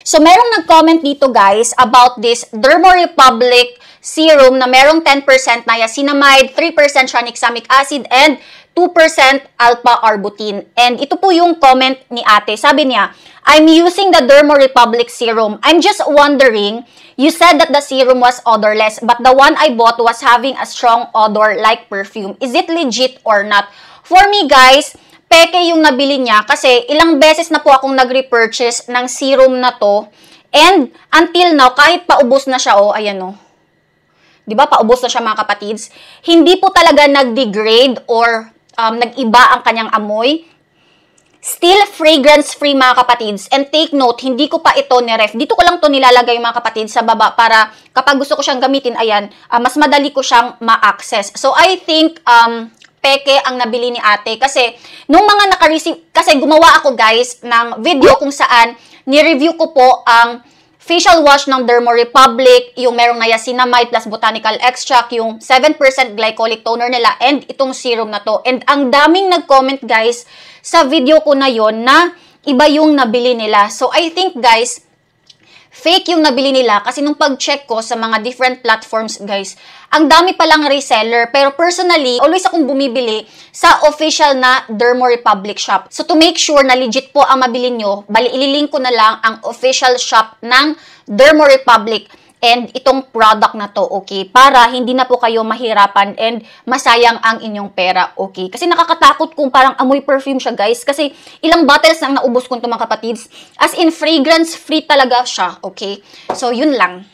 So, merong nag-comment dito guys about this Dermo Republic serum na merong 10% niacinamide, 3% tranexamic acid, and 2% alpha-arbutin. And ito po yung comment ni ate. Sabi niya, I'm using the Dermo Republic serum. I'm just wondering, you said that the serum was odorless, but the one I bought was having a strong odor like perfume. Is it legit or not? For me guys, peke yung nabili niya kasi ilang beses na po akong nag-repurchase ng serum na to. And until now, kahit paubos na siya, oh, ayan oh. Diba, paubos na siya mga kapatids. Hindi po talaga nag-degrade or nag-iba ang kanyang amoy. Still fragrance-free mga kapatids. And take note, hindi ko pa ito ni-ref. Dito ko lang to nilalagay mga kapatids sa baba para kapag gusto ko siyang gamitin, ayan, mas madali ko siyang ma-access. So I think, peke ang nabili ni ate kasi nung mga naka-receive, kasi gumawa ako guys ng video kung saan ni-review ko po ang facial wash ng Dermo Republic, yung merong niacinamide plus botanical extract, yung 7% glycolic toner nila, and itong serum na to. And ang daming nag-comment guys sa video ko na yon na iba yung nabili nila. So I think guys, fake yung nabili nila kasi nung pag-check ko sa mga different platforms guys, ang dami palang reseller. Pero personally, always akong bumibili sa official na Dermo Republic shop. So to make sure na legit po ang mabili nyo, bali ililink ko na lang ang official shop ng Dermo Republic and itong product na to, okay? Para hindi na po kayo mahirapan and masayang ang inyong pera, okay? Kasi nakakatakot kung parang amoy perfume siya, guys. Kasi ilang bottles nang naubos ko ito, mga kapatids. As in, fragrance-free talaga siya, okay? So, yun lang.